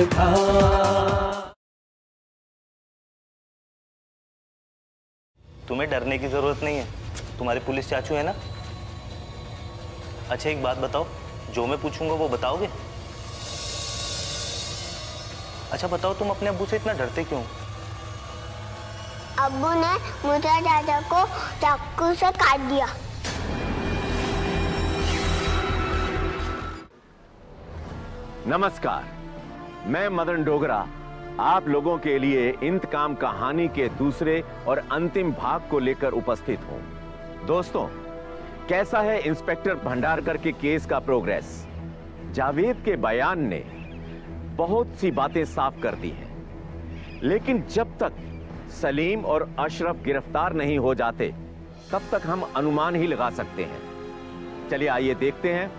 था। तुम्हें डरने की जरूरत नहीं है, तुम्हारे पुलिस चाचू है ना। अच्छा एक बात बताओ, जो मैं पूछूंगा वो बताओगे? अच्छा बताओ, तुम अपने अब्बू से इतना डरते क्यों? अब्बू ने मुर्तजा चाचा को चाकू से काट दिया। नमस्कार, मैं मदन डोगरा आप लोगों के लिए इंतकाम कहानी के दूसरे और अंतिम भाग को लेकर उपस्थित हूं। दोस्तों, कैसा है इंस्पेक्टर भंडारकर के केस का प्रोग्रेस? जावेद के बयान ने बहुत सी बातें साफ कर दी हैं, लेकिन जब तक सलीम और अशरफ गिरफ्तार नहीं हो जाते तब तक हम अनुमान ही लगा सकते हैं। चलिए आइए देखते हैं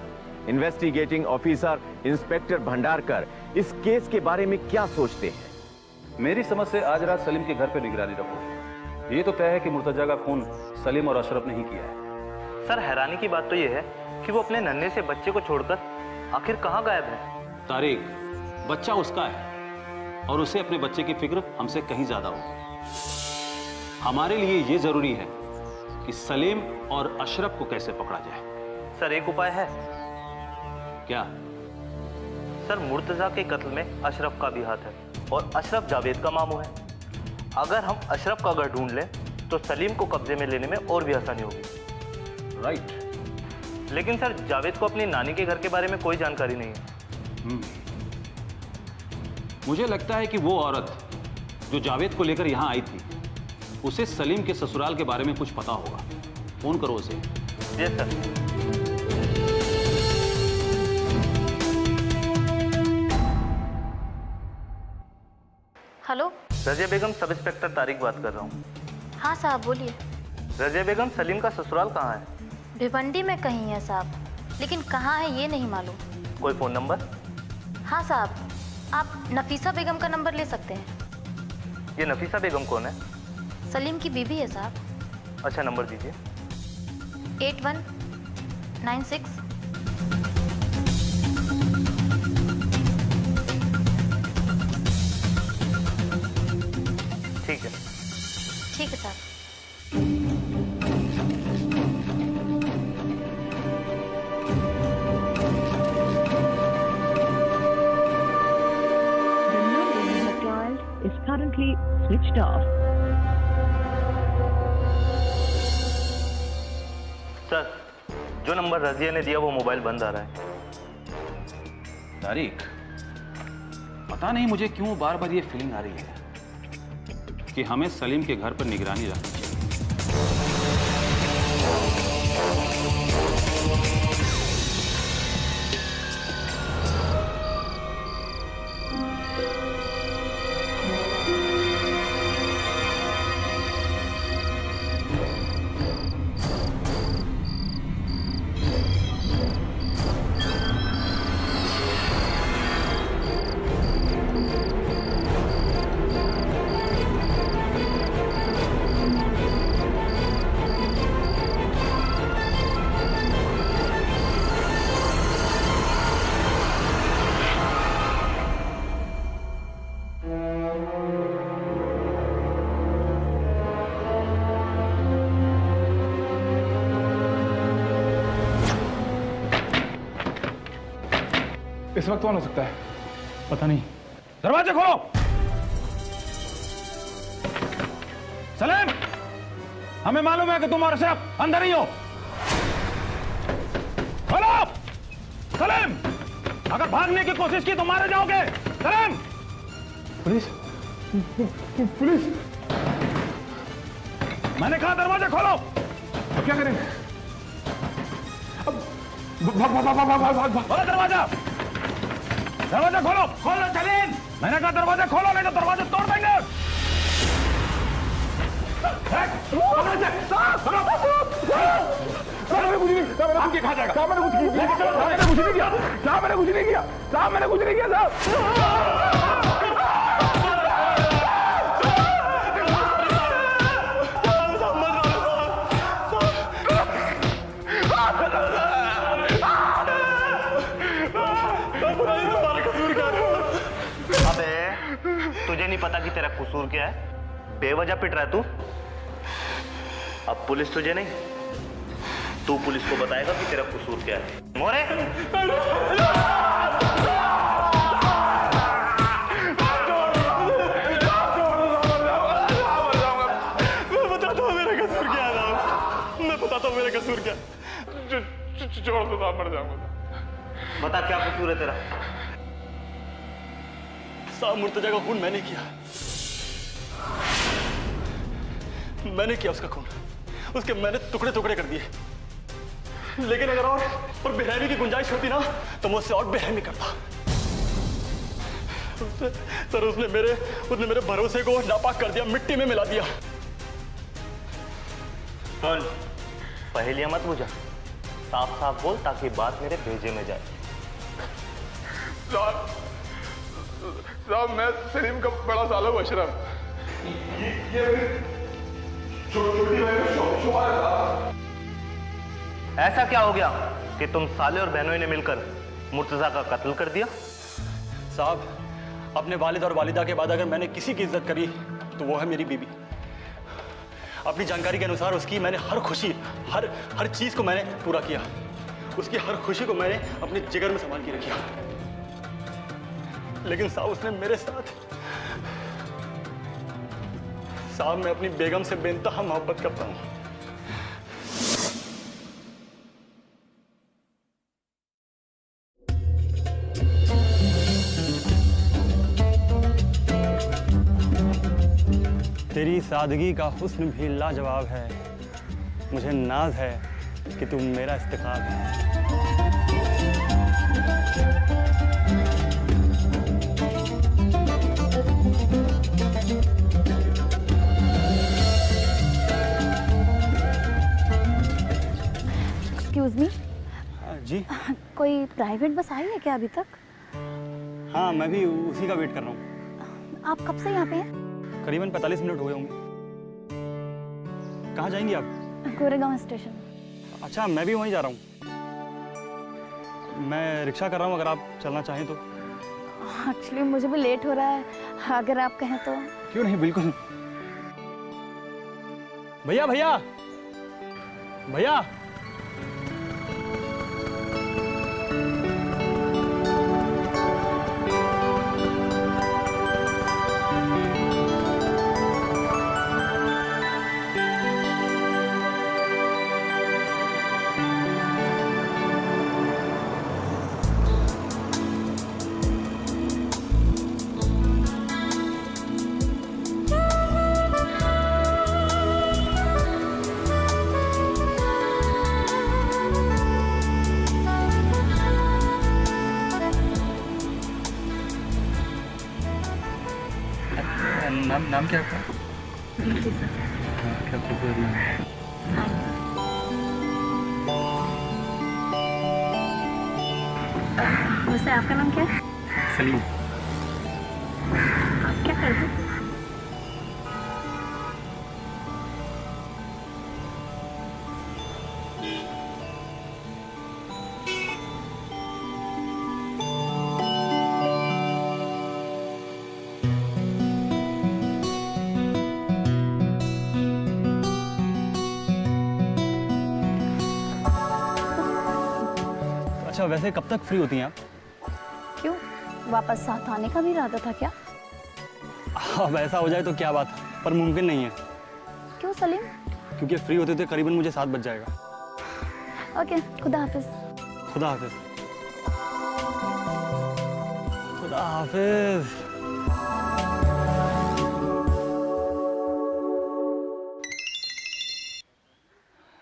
इन्वेस्टिगेटिंग ऑफिसर इंस्पेक्टर भंडारकर इस केस के बारे में क्या सोचते हैं। मेरी समझ से आज रात सलीम के घर पर निगरानी रखो। ये तो तय है कि मुर्तजा का खून सलीम और अशरफ ने ही किया है। सर हैरानी की बात तो ये है कि वो अपने नन्हे से बच्चे को छोड़कर आखिर कहाँ गायब है? तारिक, बच्चा उसका है और उसे अपने बच्चे की फिक्र हमसे कहीं ज्यादा हो। हमारे लिए ये जरूरी है कि सलीम और अशरफ को कैसे पकड़ा जाए। सर एक उपाय है। क्या? सर मुर्तजा के कत्ल में अशरफ का भी हाथ है और अशरफ जावेद का मामू है। अगर हम अशरफ का घर ढूंढ लें तो सलीम को कब्जे में लेने में और भी आसानी होगी। राइट। लेकिन सर जावेद को अपनी नानी के घर के बारे में कोई जानकारी नहीं है। मुझे लगता है कि वो औरत जो जावेद को लेकर यहां आई थी उसे सलीम के ससुराल के बारे में कुछ पता होगा। फोन करो उसे। Yes sir. हेलो, रजिया बेगम, सब इंस्पेक्टर तारिक बात कर रहा हूँ। हाँ साहब बोलिए। रजिया बेगम, सलीम का ससुराल कहाँ है? भिवंडी में कहीं है साहब, लेकिन कहाँ है ये नहीं मालूम। कोई फोन नंबर? हाँ साहब, आप नफीसा बेगम का नंबर ले सकते हैं। ये नफीसा बेगम कौन है? सलीम की बीवी है साहब। अच्छा नंबर दीजिए। 8196। ठीक है। ठीक है साहब। is currently switched off. Sir, जो नंबर रजिया ने दिया वो मोबाइल बंद आ रहा है। तारिक, पता नहीं मुझे क्यों बार बार ये फीलिंग आ रही है कि हमें सलीम के घर पर निगरानी रखनी चाहिए। इस वक्त कौन हो सकता है? पता नहीं। दरवाजा खोलो। सलीम, हमें मालूम है कि तुम और अशरफ अंदर ही हो। खोलो। सलीम, अगर भागने की कोशिश की तो मारे जाओगे। सलीम। Police, police. मैंने कहा दरवाजा खोलो। अब क्या करें? अब भाग भाग भाग भाग भाग भाग भाग दरवाजा। दरवाजा खोलो। खोलो सलीम। मैंने कहा दरवाजा खोलो, नहीं तो दरवाजा तोड़ देंगे। मैंने कुछ नहीं कहा जाएगा। मैंने कुछ नहीं किया। मैंने कुछ नहीं किया। मैंने कुछ नहीं किया साहब। पता कि तेरा कसूर क्या है? बेवजह पिट रहा है तू। अब पुलिस तुझे नहीं, तू पुलिस को बताएगा कि तेरा कसूर क्या है। मोरे मेरा कसूर क्या? छोड़ दो, मर जाऊंगा। बता क्या कसूर है तेरा? साहब मुर्तजा का खून मैंने किया। मैंने किया उसका खून, उसके मैंने टुकड़े टुकड़े कर दिए। लेकिन अगर और बेरहमी की गुंजाइश होती ना तो मैं उससे और बेरहमी करता। सर उसने मेरे भरोसे को नापाक कर दिया, मिट्टी में मिला दिया। सुन, पहेलियां मत बुझा, साफ साफ बोल ताकि बात मेरे भेजे में जाए। साहब मैं सलीम का बड़ा साला हूं अशरफ। ये छोटी बहन। ऐसा क्या हो गया कि तुम साले और बहनों ने मिलकर मुर्तजा का कत्ल कर दिया? साहब, अपने वालिद और वालिदा के बाद अगर मैंने किसी की इज्जत करी तो वो है मेरी बीबी। अपनी जानकारी के अनुसार उसकी मैंने हर खुशी, हर चीज को मैंने पूरा किया। उसकी हर खुशी को मैंने अपने जिगर में संभाल के रखा। लेकिन साहब उसने मेरे साथ, साहब मैं अपनी बेगम से बेइंतहा मोहब्बत करता हूं। तेरी सादगी का हुस्न भी लाजवाब है, मुझे नाज है कि तुम मेरा इस्तिखाब है। Excuse me. जी? कोई प्राइवेट बस आई है क्या अभी तक? हाँ, मैं भी उसी का वेट कर रहा हूँ। आप कब से यहाँ पे हैं? करीबन 45 मिनट हो गए होंगे। कहाँ जाएंगी आप? गोरेगांव स्टेशन। अच्छा, मैं भी वहीं जा रहा हूँ। मैं रिक्शा कर रहा हूँ, अगर आप चलना चाहें तो। एक्चुअली मुझे भी लेट हो रहा है, अगर आप कहें तो। क्यों नहीं, बिल्कुल। भैया भैया भैया, नाम क्या आपका? क्या खूबसूरत नाम है। वैसे आपका नाम क्या है? सलीम। आप क्या करते हैं? अच्छा, वैसे कब तक फ्री होती हैं आप? क्यों, वापस साथ आने का भी इरादा था क्या? अब ऐसा हो जाए तो क्या बात, पर मुमकिन नहीं है। क्यों सलीम? क्योंकि फ्री होते करीबन मुझे 7 बज जाएगा। ओके, खुदा हाफिज। खुदा हाफिज। खुदा हाफिज।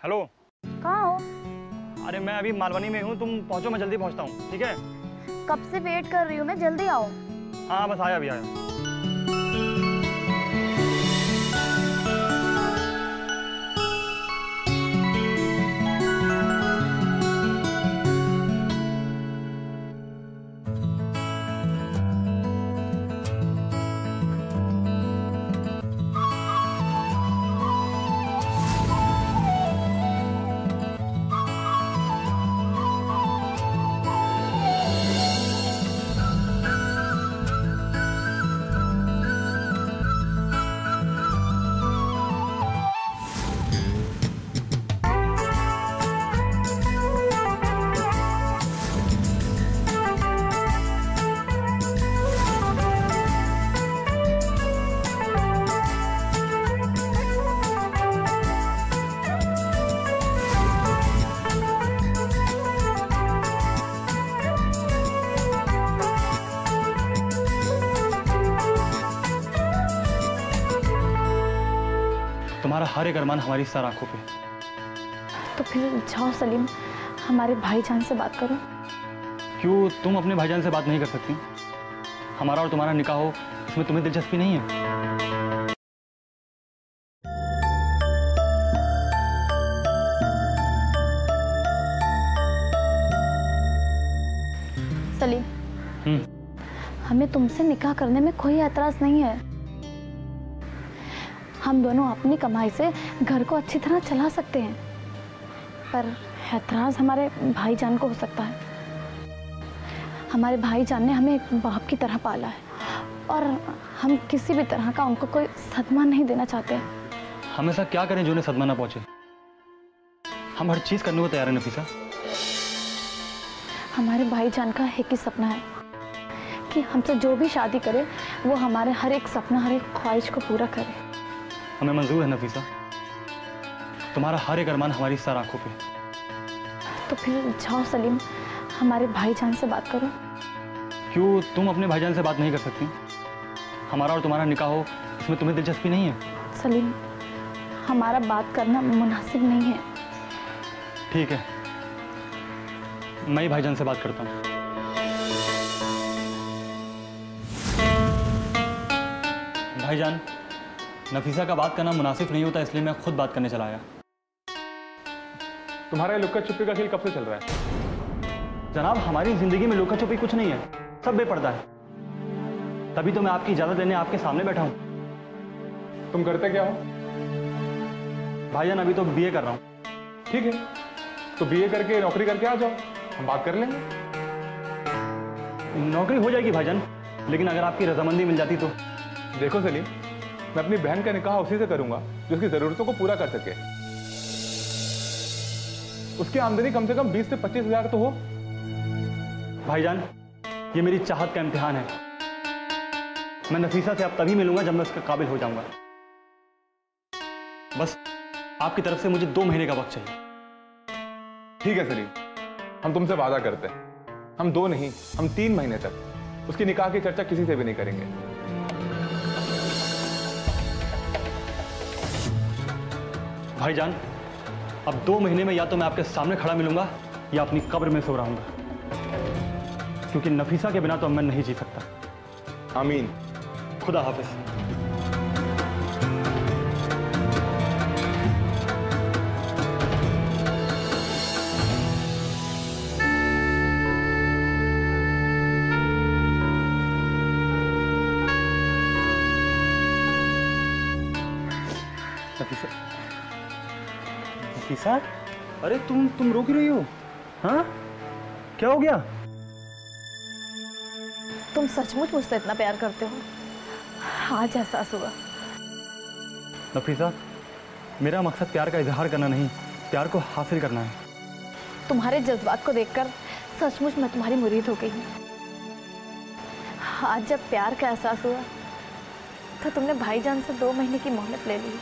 हेलो, कहाँ हो? अरे मैं अभी मालवनी में हूँ, तुम पहुँचो, मैं जल्दी पहुँचता हूँ, ठीक है? कब से वेट कर रही हूँ मैं, जल्दी आओ। हाँ बस आया, अभी आया। तुम्हारा हर एक अरमान हमारी सर आंखों पे। तो फिर जाओ सलीम, हमारे भाईजान से बात करो। क्यों तुम अपने भाईजान से बात नहीं कर सकती? हमारा और तुम्हारा निकाह हो, इसमें तुम्हें दिलचस्पी नहीं है? सलीम, हमें तुमसे निकाह करने में कोई एतराज नहीं है। हम दोनों अपनी कमाई से घर को अच्छी तरह चला सकते हैं, पर एतराज हमारे भाईजान को हो सकता है। हमारे भाईजान ने हमें एक बाप की तरह पाला है और हम किसी भी तरह का उनको कोई सदमा नहीं देना चाहते। हम ऐसा क्या करें जो उन्हें सदमा ना पहुंचे? हम हर चीज करने को तैयार है नफीसा। हमारे भाईजान का एक ही सपना है कि हमसे जो भी शादी करे वो हमारे हर एक सपना, हर एक ख्वाहिश को पूरा करे। हमें मंजूर है नफीसा, तुम्हारा हर एक अरमान हमारी सर आंखों पे। तो फिर जाओ सलीम, हमारे भाईजान से बात करो। क्यों तुम अपने भाईजान से बात नहीं कर सकती? हमारा और तुम्हारा निकाह हो, इसमें तुम्हें दिलचस्पी नहीं है? सलीम, हमारा बात करना मुनासिब नहीं है। ठीक है, मैं ही भाईजान से बात करता हूँ। भाईजान, नफीसा का बात करना मुनासिब नहीं होता, इसलिए मैं खुद बात करने चला आया। तुम्हारा लुक्का छुपी का खेल कब से चल रहा है? जनाब, हमारी जिंदगी में लुका छुपी कुछ नहीं है, सब बेपर्दा है। तभी तो मैं आपकी इजाजत लेने आपके सामने बैठा हूँ। तुम करते क्या हो? भाईजान, अभी तो बीए कर रहा हूँ। ठीक है, तो बीए करके नौकरी करके आ जाओ, हम बात कर लेंगे। नौकरी हो जाएगी भाईजान, लेकिन अगर आपकी रजामंदी मिल जाती तो। देखो सलीम, मैं अपनी बहन का निकाह उसी से करूंगा जो उसकी जरूरतों को पूरा कर सके। उसकी आमदनी कम से कम 20 से 25 हजार तो हो। भाईजान, ये मेरी चाहत का इम्तिहान है। मैं नफीसा से अब तभी मिलूंगा जब मैं उसके काबिल हो जाऊंगा। बस आपकी तरफ से मुझे 2 महीने का वक्त चाहिए। ठीक है सलीम, हम तुमसे वादा करते हैं, हम 2 नहीं, हम 3 महीने तक उसकी निकाह की चर्चा किसी से भी नहीं करेंगे। भाईजान, अब 2 महीने में या तो मैं आपके सामने खड़ा मिलूंगा या अपनी कब्र में सो रहूंगा, क्योंकि नफीसा के बिना तो मैं नहीं जी सकता। आमीन। खुदा हाफिज। नफीसा, नफीसा, अरे तुम रो क्यों रही हो? हाँ, क्या हो गया? तुम सचमुच मुझसे इतना प्यार करते हो? आज एहसास हुआ। नफीसा, मेरा मकसद प्यार का इजहार करना नहीं, प्यार को हासिल करना है। तुम्हारे जज्बात को देखकर सचमुच मैं तुम्हारी मुरीद हो गई हूँ। आज जब प्यार का एहसास हुआ तो तुमने भाईजान से 2 महीने की मोहलत ले ली।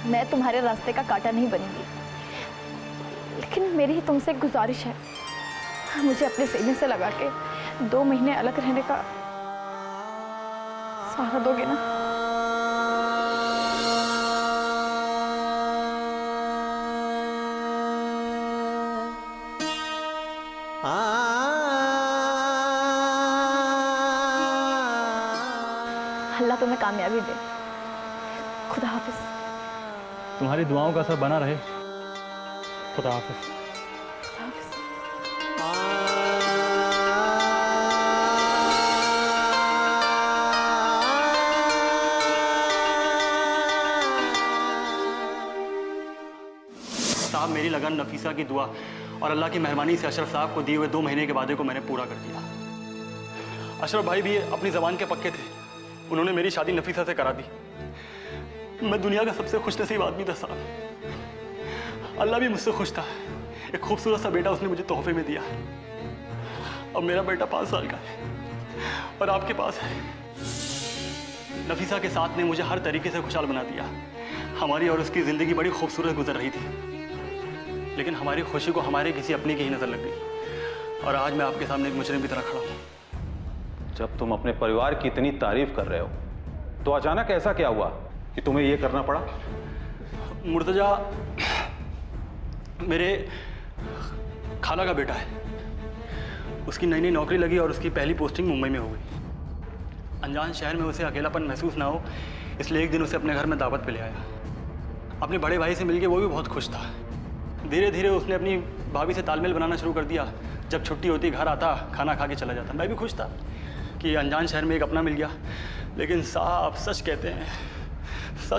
मैं तुम्हारे रास्ते का कांटा नहीं बनूंगी, लेकिन मेरी ही तुमसे एक गुजारिश है, मुझे अपने सीने से लगा के 2 महीने अलग रहने का सहारा दोगे ना? अल्लाह तुम्हें कामयाबी दे। खुदा हाफिज। तुम्हारी दुआओं का असर बना रहे। खुदा हाफिज। खुदा हाफिज। साहब, मेरी लगन, नफीसा की दुआ और अल्लाह की मेहरबानी से अशरफ साहब को दिए हुए 2 महीने के वादे को मैंने पूरा कर दिया। अशरफ भाई भी अपनी जबान के पक्के थे, उन्होंने मेरी शादी नफीसा से करा दी। मैं दुनिया का सबसे खुशनसीब आदमी था साहब। अल्लाह भी मुझसे खुश था। एक खूबसूरत सा बेटा उसने मुझे तोहफे में दिया। अब मेरा बेटा 5 साल का है और आपके पास है। नफीसा के साथ ने मुझे हर तरीके से खुशहाल बना दिया। हमारी और उसकी जिंदगी बड़ी खूबसूरत गुजर रही थी, लेकिन हमारी खुशी को हमारे किसी अपने की ही नजर लग गई और आज मैं आपके सामने एक मुजरिम की तरह खड़ा हूं। जब तुम अपने परिवार की इतनी तारीफ कर रहे हो तो अचानक ऐसा क्या हुआ कि तुम्हें यह करना पड़ा? मुर्तजा मेरे खाला का बेटा है। उसकी नई नई नौकरी लगी और उसकी पहली पोस्टिंग मुंबई में हो गई। अनजान शहर में उसे अकेलापन महसूस ना हो, इसलिए एक दिन उसे अपने घर में दावत पे ले आया। अपने बड़े भाई से मिलके वो भी बहुत खुश था। धीरे धीरे उसने अपनी भाभी से तालमेल बनाना शुरू कर दिया। जब छुट्टी होती घर आता, खाना खा के चला जाता। मैं भी खुश था कि अनजान शहर में एक अपना मिल गया। लेकिन साहब सच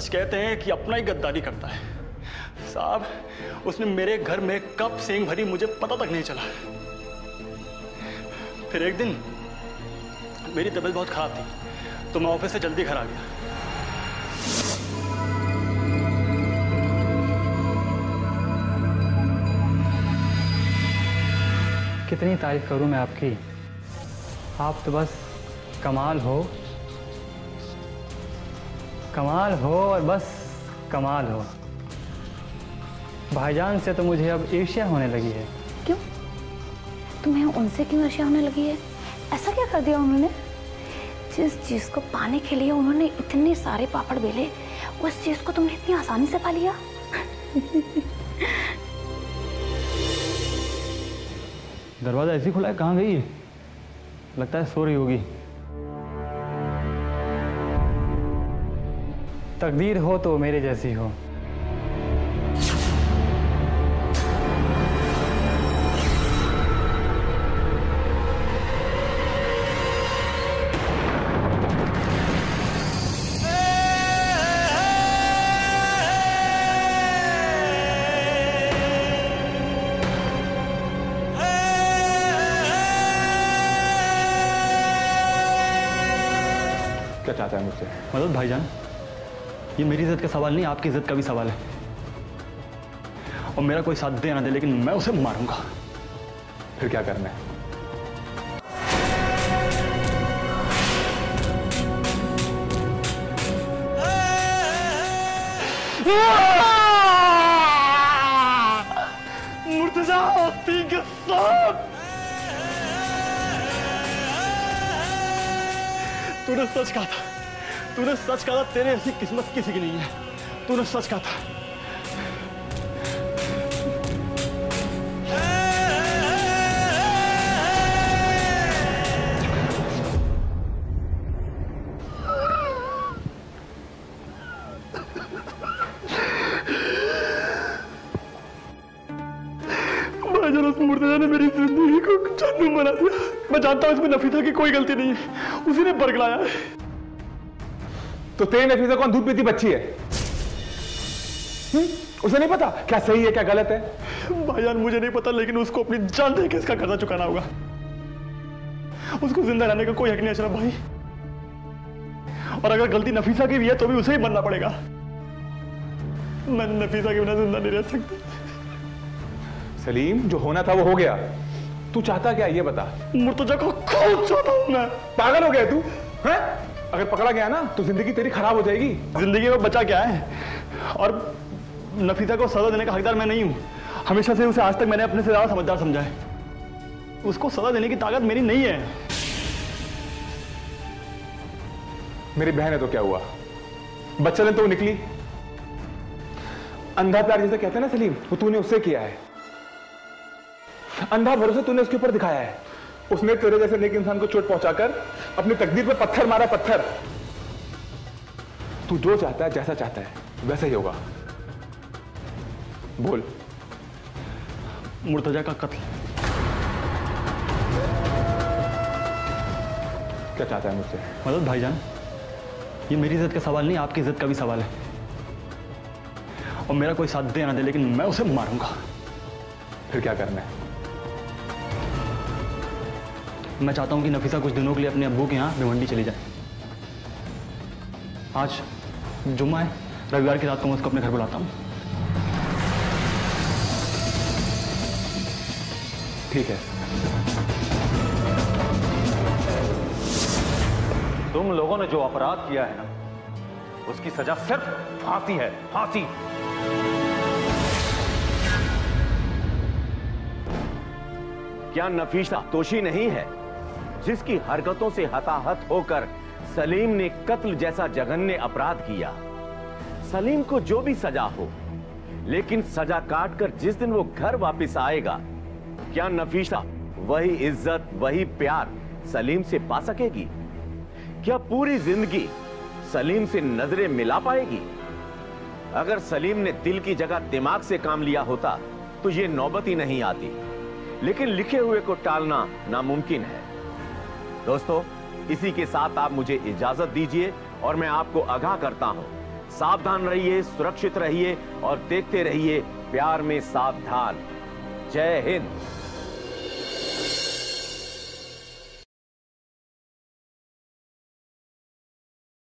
कहते हैं कि अपना ही गद्दारी करता है। साहब उसने मेरे घर में कब सेंग भरी मुझे पता तक नहीं चला। फिर एक दिन मेरी तबीयत बहुत खराब थी तो मैं ऑफिस से जल्दी घर आ गया। कितनी तारीफ करूं मैं आपकी। आप तो बस कमाल हो और बस कमाल हो। भाईजान से तो मुझे अब ईर्ष्या होने लगी है। क्यों? तुम्हें उनसे क्यों ईर्ष्या होने लगी है? ऐसा क्या कर दिया उन्होंने? जिस चीज को पाने के लिए उन्होंने इतने सारे पापड़ बेले, उस चीज को तुमने इतनी आसानी से पा लिया। दरवाजा ऐसे खुला है, कहाँ गई? लगता है सो रही होगी। तकदीर हो तो मेरे जैसी हो। क्या चाहता है मुझसे? मदद भाईजान, ये मेरी इज्जत का सवाल नहीं, आपकी इज्जत का भी सवाल है। और मेरा कोई साथ दे ना दे, लेकिन मैं उसे मारूंगा। फिर क्या करना है? मुर्तजा तूने सच कहा था, तेरे ऐसी किस्मत किसी की नहीं है। तूने सच कहा था। भाईजान, उस मुर्तजा ने मेरी जिंदगी को जहन्नुम बना दिया। मैं जानता हूं इसमें नफीसा की कोई गलती नहीं है, उसी ने बरगलाया है। तो तेरी नफीसा कौन दूध पीती बच्ची है? उसे नहीं पता क्या सही है क्या गलत है? भाईजान मुझे नहीं पता, लेकिन उसको अपनी जान दे के इसका कर्जा चुकाना होगा। उसको जिंदा रहने का कोई हक नहीं अशरफ भाई। और अगर गलती नफीसा की भी है तो भी उसे ही बनना पड़ेगा। मैं नफीसा के बिना जिंदा नहीं रह सकता। सलीम, जो होना था वो हो गया। तू चाहता क्या ये बता? मुर्तजा को खूब चाहता हूं मैं। पागल हो गया तू? हैं? अगर पकड़ा गया ना तो जिंदगी तेरी खराब हो जाएगी। जिंदगी में बचा क्या है? और नफीसा को सजा देने का हकदार मैं नहीं हूं। हमेशा से उसे आज तक मैंने अपने से ज्यादा समझदार समझा है। उसको सजा देने की ताकत मेरी नहीं है। मेरी बहन है तो क्या हुआ? बच्चा ने तो निकली। अंधा प्यार जैसे कहते हैं ना सलीम, वो तूने उससे किया है। अंधा भरोसा तूने उसके ऊपर दिखाया है। उसने तेरे जैसे नेक इंसान को चोट पहुंचाकर अपनी तकदीर पे पत्थर मारा। पत्थर। तू जो चाहता है, जैसा चाहता है वैसा ही होगा। बोल। मुर्तजा का कत्ल। क्या चाहता है मुझसे? मदद भाईजान, ये मेरी इज्जत का सवाल नहीं, आपकी इज्जत का भी सवाल है। और मेरा कोई साथ दे ना दे, लेकिन मैं उसे मारूंगा। फिर क्या करना है? मैं चाहता हूं कि नफीसा कुछ दिनों के लिए अपने अब्बू के यहाँ भिवंडी चली जाए। आज जुम्मा है, रविवार की रात को मैं उसको अपने घर बुलाता हूं। ठीक है। तुम लोगों ने जो अपराध किया है ना, उसकी सजा सिर्फ फांसी है। फांसी। क्या नफीसा दोषी नहीं है जिसकी हरकतों से हताहत होकर सलीम ने कत्ल जैसा जघन्य अपराध किया? सलीम को जो भी सजा हो, लेकिन सजा काट कर जिस दिन वो घर वापस आएगा, क्या नफीसा वही इज्जत, वही प्यार सलीम से पा सकेगी? क्या पूरी जिंदगी सलीम से नजरें मिला पाएगी? अगर सलीम ने दिल की जगह दिमाग से काम लिया होता तो ये नौबत ही नहीं आती, लेकिन लिखे हुए को टालना नामुमकिन है। दोस्तों, इसी के साथ आप मुझे इजाजत दीजिए और मैं आपको आगाह करता हूं, सावधान रहिए, सुरक्षित रहिए और देखते रहिए प्यार में सावधान। जय हिंद।